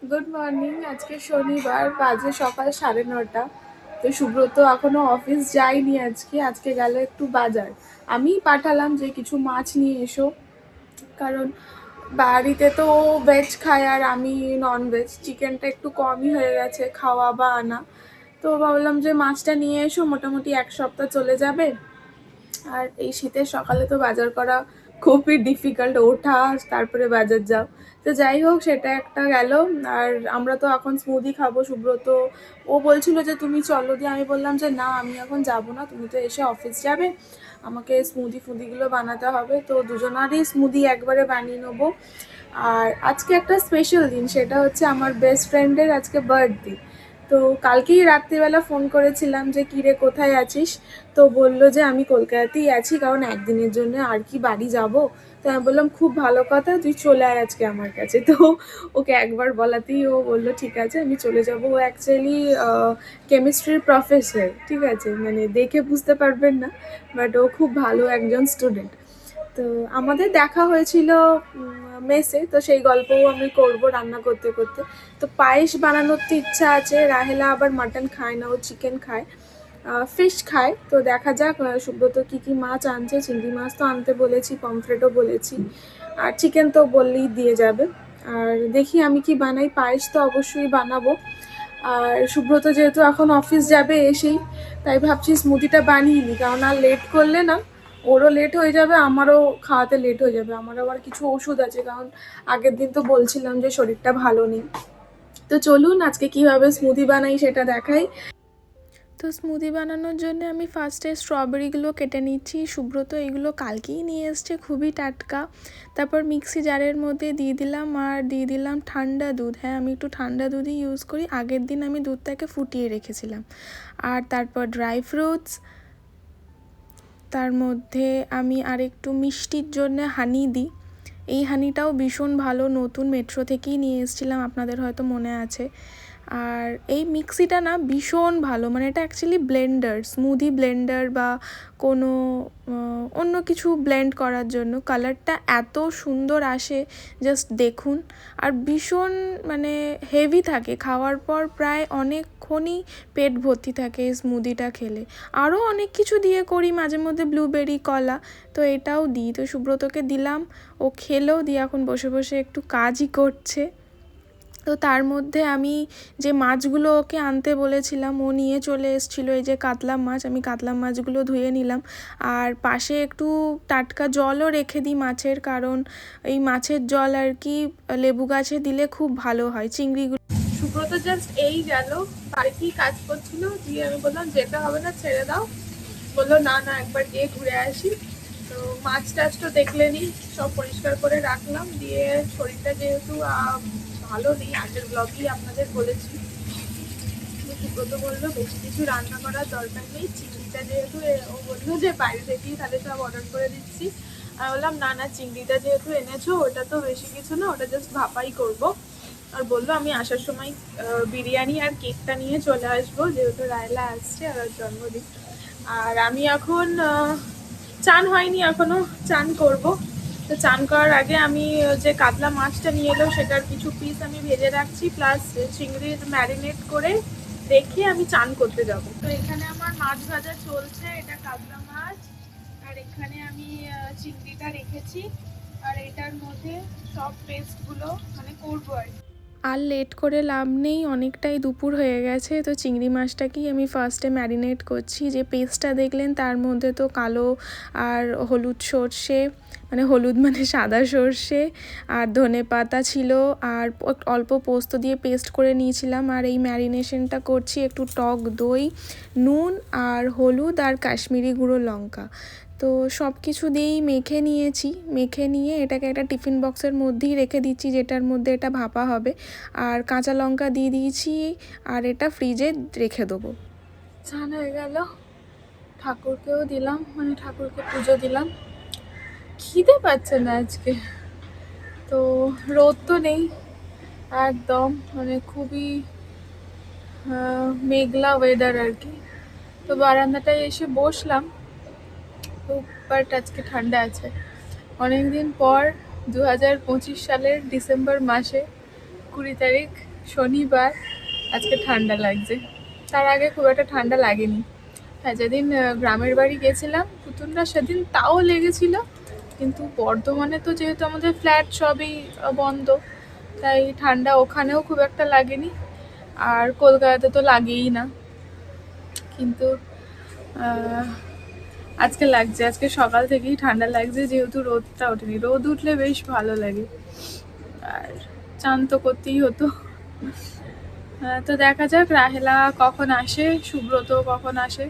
Good morning. আজকে শনিবার, বাজে সকাল 9:30। তো সুব্রত এখনো অফিস যায়নি। আজকে গেল একটু বাজার। আমি পাঠালাম যে কিছু মাছ নিয়ে এসো, কারণ বাড়িতে তো ভেজ খায় আর আমি নন ভেজ। চিকেনটা একটু কমই হয়ে গেছে খাওয়া বা আনা। তো ভাবলাম যে মাছটা নিয়ে এসো, মোটামুটি 1 সপ্তাহ চলে যাবে। আর এই শীতের সকালে তো বাজার করা খুবই ডিফিকাল্ট, ওঠা তারপরে বাজার যাও। তো যাই হোক, সেটা একটা গেল। আর আমরা তো এখন স্মুদি খাবো। সুব্রত ও বলছিল যে তুমি চলো, দিয়ে আমি বললাম যে না, আমি এখন যাব না, তুমি তো এসে অফিস যাবে, আমাকে স্মুদিগুলো বানাতে হবে। তো দুজনারই স্মুদি একবারে বানিয়ে নেবো। আর আজকে একটা স্পেশাল দিন, সেটা হচ্ছে আমার বেস্ট ফ্রেন্ডের আজকে বার্থডে। তো কালকেই রাত্রিবেলা ফোন করেছিলাম যে কিরে কোথায় আছিস। তো বললো যে আমি কলকাতাতেই আছি, কারণ একদিনের জন্য আর কি বাড়ি যাব। তো আমি বললাম খুব ভালো কথা, তুই চলে আয় আজকে আমার কাছে। তো ওকে একবার বলাতেই ও বললো ঠিক আছে আমি চলে যাব। ও অ্যাকচুয়ালি কেমিস্ট্রির প্রফেসর, ঠিক আছে, মানে দেখে বুঝতে পারবেন না, বাট ও খুব ভালো একজন স্টুডেন্ট। তো আমাদের দেখা হয়েছিল মেসে, তো সেই গল্পও আমি করব রান্না করতে করতে। তো পায়েস বানানোর তো ইচ্ছা আছে। রাহেলা আবার মাটন খায় না, ও চিকেন খায়, ফিশ খায়। তো দেখা যাক সুব্রত কী কী মাছ আনছে। চিংড়ি মাছ তো আনতে বলেছি, পমফ্রেটও বলেছি, আর চিকেন তো বললেই দিয়ে যাবে। আর দেখি আমি কি বানাই। পায়েস তো অবশ্যই বানাবো। আর সুব্রত যেহেতু এখন অফিস যাবে এসেই, তাই ভাবছি স্মুদিটা বানিয়ে নিই, কারণ আর লেট করলে না ওরও লেট হয়ে যাবে, আমারও খাওয়াতে লেট হয়ে যাবে। আমার আবার কিছু ওষুধ আছে, কারণ আগের দিন তো বলছিলাম যে শরীরটা ভালো নেই। তো চলুন আজকে কিভাবে স্মুদি বানাই সেটা দেখাই। তো স্মুদি বানানোর জন্য আমি ফার্স্টে স্ট্রবেরিগুলো কেটে নিচ্ছি। সুব্রত এগুলো কালকেই নিয়ে এসছে, খুবই টাটকা। তারপর মিক্সি জারের মধ্যে দিয়ে দিলাম, আর দিয়ে দিলাম ঠান্ডা দুধ। হ্যাঁ, আমি একটু ঠান্ডা দুধই ইউজ করি, আগের দিন আমি দুধটাকে ফুটিয়ে রেখেছিলাম। আর তারপর ড্রাই ফ্রুটস, তার মধ্যে আমি আর একটু মিষ্টির জন্য হানি দিই। এই হানিটাও ভীষণ ভালো, নতুন মেট্রো থেকেই নিয়ে এসেছিলাম, আপনাদের হয়তো মনে আছে। আর এই মিক্সিটা না ভীষণ ভালো, মানে এটা অ্যাকচুয়ালি ব্লেন্ডার, স্মুদি ব্লেন্ডার বা কোনো অন্য কিছু ব্লেন্ড করার জন্য। কালারটা এত সুন্দর আসে, জাস্ট দেখুন। আর ভীষণ মানে হেভি থাকে, খাওয়ার পর প্রায় অনেকক্ষণই পেট ভর্তি থাকে এই স্মুদিটা খেলে। আরও অনেক কিছু দিয়ে করি মাঝে মধ্যে, ব্লুবেরি, কলা, তো এটাও দিই। তো সুব্রতকে দিলাম, ও খেলো, দিয়ে এখন বসে বসে একটু কাজই করছে। তো তার মধ্যে আমি যে মাছগুলো ওকে আনতে বলেছিলাম ও নিয়ে চলে এসেছিলো, এই যে কাতলা মাছ। আমি কাতলা মাছগুলো ধুয়ে নিলাম, আর পাশে একটু টাটকা জলও রেখে দিই মাছের, কারণ এই মাছের জল আর কি লেবু গাছে দিলে খুব ভালো হয় চিংড়িগুলো। সুব্রত জাস্ট এই গেল, বাড়িতেই কাজ করছিল, দিয়ে আমি বললাম যেতে হবে না, ছেড়ে দাও। বললো না না, একবার গিয়ে ঘুরে আসি। তো মাছ টাছ তো দেখলেনি, সব পরিষ্কার করে রাখলাম। দিয়ে শরীরটা যেহেতু ভালো নেই, আগের ব্লগেই আপনাদের বলেছি, সুব্রত বললো বেশি কিছু রান্না করার দরকার নেই, চিংড়িটা যেহেতু ও বললো যে বাইরে থেকেই তাহলে সব অর্ডার করে দিচ্ছি। আমি বললাম না না, চিংড়িটা যেহেতু এনেছো ওটা তো বেশি কিছু না, ওটা জাস্ট ভাপাই করবো। আর বললো আমি আসার সময় বিরিয়ানি আর কেকটা নিয়ে চলে আসবো, যেহেতু রায়লা আসছে আর ওর জন্মদিন। আর আমি এখন চান হয়নি এখনো, চান করব। তো চান করার আগে আমি যে কাতলা মাছটা নিয়ে এলো সেটার কিছু পিস আমি ভেজে রাখছি, প্লাস চিংড়ির ম্যারিনেট করে রেখে আমি চান করতে যাব। তো এখানে আমার মাছ ভাজা চলছে, এটা কাতলা মাছ, আর এখানে আমি চিংড়িটা রেখেছি, আর এটার মধ্যে সব পেস্টগুলো মানে করবো আর কি। আর লেট করে লাভ নেই, অনেকটাই দুপুর হয়ে গেছে। তো চিংড়ি মাছটাকেই আমি ফার্স্টে ম্যারিনেট করছি। যে পেস্টটা দেখলেন তার মধ্যে তো কালো আর হলুদ সর্ষে, মানে হলুদ মানে সাদা সর্ষে, আর ধনে পাতা ছিল, আর অল্প পোস্ত দিয়ে পেস্ট করে নিয়েছিলাম। আর এই ম্যারিনেশনটা করছি একটু টক দই, নুন আর হলুদ আর কাশ্মীরি গুঁড়ো লঙ্কা। তো সব কিছু দিয়েই মেখে নিয়েছি। মেখে নিয়ে এটাকে একটা টিফিন বক্সের মধ্যেই রেখে দিচ্ছি, যেটার মধ্যে এটা ভাপা হবে। আর কাঁচা লঙ্কা দিয়ে দিয়েছি, আর এটা ফ্রিজে রেখে দেবো। স্নান হয়ে গেল, ঠাকুরকেও দিলাম, মানে ঠাকুরকে পুজো দিলাম। খিদে পাচ্ছে না আজকে, তো রোদ তো নেই একদম, মানে খুবই মেঘলা ওয়েদার আর কি। তো বারান্দাটায় এসে বসলাম, তো বাট আজকে ঠান্ডা আছে। অনেকদিন পর 2025 সালের ডিসেম্বর মাসে 20 তারিখ শনিবার, আজকে ঠান্ডা লাগছে। তার আগে খুব একটা ঠান্ডা লাগেনি। হ্যাঁ, যেদিন গ্রামের বাড়ি গেছিলাম পুতুলরা, সেদিন তাও লেগেছিল। কিন্তু বর্ধমানে তো যেহেতু আমাদের ফ্ল্যাট সবই বন্ধ, তাই ঠান্ডা ওখানেও খুব একটা লাগেনি। আর কলকাতাতে তো লাগেই না। কিন্তু আজকে লাগছে, আজকে সকাল থেকেই ঠান্ডা লাগছে, যেহেতু রোদটা ওঠেনি। রোদ উঠলে বেশ ভালো লাগে। আর চান তো করতেই হতো। তো দেখা যাক রাহেলা কখন আসে, সুব্রত কখন আসে।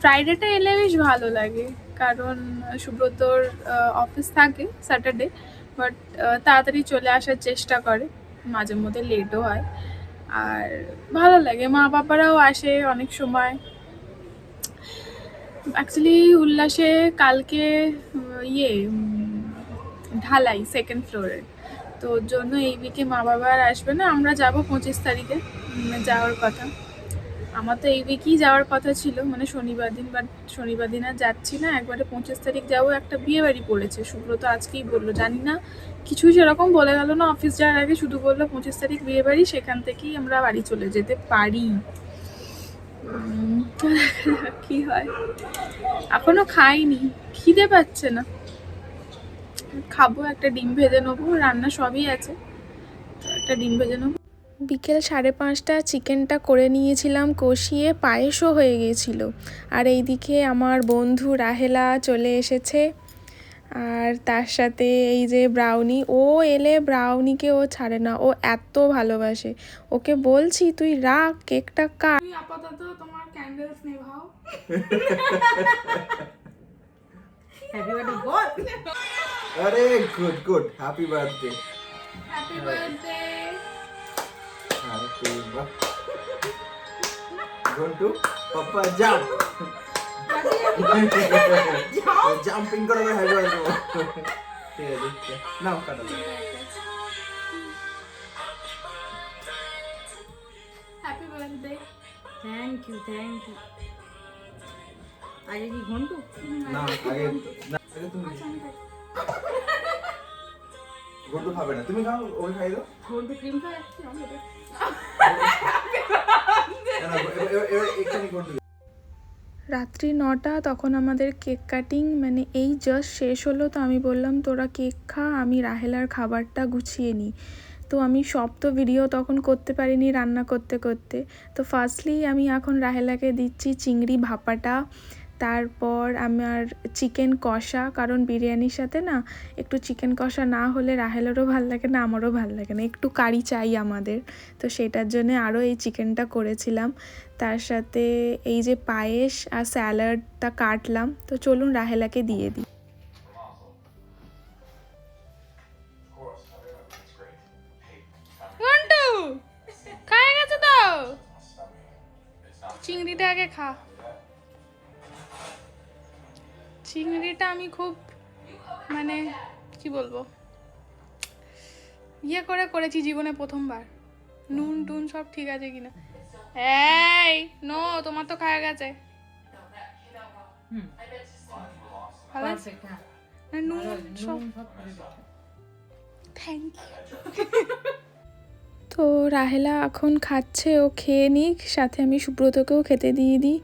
ফ্রাইডেটা এলে বেশ ভালো লাগে, কারণ সুব্রতর অফিস থাকে স্যাটারডে, বাট তাড়াতাড়ি চলে আসার চেষ্টা করে, মাঝে মধ্যে লেটও হয়। আর ভালো লাগে, মা বাবারাও আসে অনেক সময়। অ্যাকচুয়ালি উল্লাসে কালকে ঢালাই 2nd ফ্লোরে, তো ওর জন্য এই উইকে মা বাবা আর আসবে না। আমরা যাব 25 তারিখে যাওয়ার কথা। আমার তো এই উইকেই যাওয়ার কথা ছিল, মানে শনিবার দিন, বাট শনিবার দিন আর যাচ্ছি না, একবারে 25 তারিখ যাবো। একটা বিয়ে বাড়ি পড়েছে, সুব্রত আজকেই বললো, জানি না কিছুই সেরকম বলে গেল না অফিস যাওয়ার আগে, শুধু বললো 25 তারিখ বিয়ে বাড়ি, সেখান থেকেই আমরা বাড়ি চলে যেতে পারি। কি হয়, এখনো খাইনি, খিদে পাচ্ছে না। খাবো, একটা ডিম ভেজে নেবো, রান্না সবই আছে, একটা ডিম ভেজে নেবো। বিকেল 5:30 চিকেনটা করে নিয়েছিলাম কষিয়ে, পায়েসও হয়ে গিয়েছিল। আর এইদিকে আমার বন্ধু রাহেলা চলে এসেছে, আর তার সাথে এই যে ব্রাউনি। ও এলে ব্রাউনিকে ও ছাড়ে না, ও এত ভালোবাসে। ওকে বলছি তুই রাখ, কেকটা কাট। তুমি আপাতত তোমার ক্যান্ডেলস নেভাও। হ্যাপি বার্থডে বল। আরে good good, happy birthday. Happy birthday. Happy birthday. Ghantu papa jump. Jumping করে হ্যাপি বার্থডে। ঠিক আছে, নাও কাটো। Happy birthday. Thank you thank you. আগে কি ঘন্টু? না আগে তুমি ঘন্টু খাবে না, তুমি খাও, ওই খাই দাও। ঘন্টু ক্রিম খায়? এখানে ঘন্টু। রাত্রি 9টা, তখন আমাদের কেক কাটিং, মানে এই জাস্ট শেষ হলো। তো আমি বললাম তোরা কেক খা, আমি রাহেলার খাবারটা গুছিয়ে নিই। তো আমি সব তো ভিডিও তখন করতে পারিনি রান্না করতে করতে। তো ফার্স্টলি আমি এখন রাহেলাকে দিচ্ছি চিংড়ি ভাপাটা, তারপর আমার চিকেন কষা, কারণ বিরিয়ানির সাথে না একটু চিকেন কষা না হলে রাহেলেরও ভাল লাগে না, আমারও ভাল লাগে না, একটু কারি চাই আমাদের। তো সেটার জন্য আরও এই চিকেনটা করেছিলাম। তার সাথে এই যে পায়েস আর স্যালাডটা কাটলাম। তো চলুন রাহেলাকে দিয়ে দিই। ঘন্টু খায় গেছে তো, চিংড়িটা আগে খা। চিংড়িটা আমি খুব, মানে কি বলবো, করেছি জীবনে প্রথমবার। নুন টুন সব ঠিক আছে কিনা। এই নো, তোমার তো খাওয়া গেছে। ভালো আছে? নুন সব, থ্যাংক ইউ। তো রাহেলা এখন খাচ্ছে, ও খেয়ে নিক, সাথে আমি সুব্রতকেও খেতে দিয়ে দিই।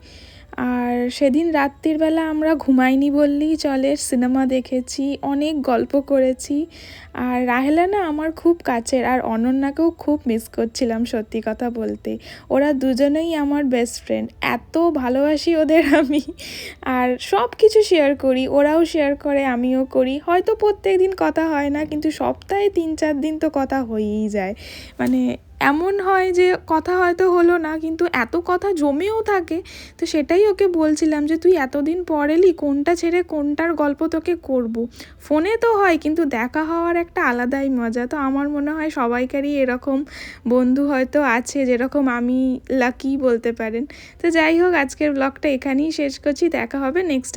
আর সেদিন রাত্রির বেলা আমরা ঘুমাইনি বললেই চলে, সিনেমা দেখেছি, অনেক গল্প করেছি। আর রাহেলা না আমার খুব কাছের, আর অনন্যাকেও খুব মিস করছিলাম সত্যি কথা বলতে। ওরা দুজনেই আমার বেস্ট ফ্রেন্ড, এত ভালোবাসি ওদের আমি। আর সব কিছু শেয়ার করি, ওরাও শেয়ার করে, আমিও করি। হয়তো প্রত্যেক দিন কথা হয় না, কিন্তু সপ্তাহে 3-4 দিন তো কথা হয়েই যায়। মানে এমন হয় যে কথা হয়তো হলো না, কিন্তু এত কথা জমেও থাকে। তো সেটাই ওকে বলছিলাম যে তুই এতদিন পর এলি, কোনটা ছেড়ে কোনটার গল্প তোকে করব। ফোনে তো হয়, কিন্তু দেখা হওয়ার একটা আলাদাই মজা। তো আমার মনে হয় সবাইকারই এরকম বন্ধু হয়তো আছে, যেরকম আমি লাকি বলতে পারেন। তো যাই হোক, আজকের ব্লগটা এখানেই শেষ করছি, দেখা হবে নেক্সট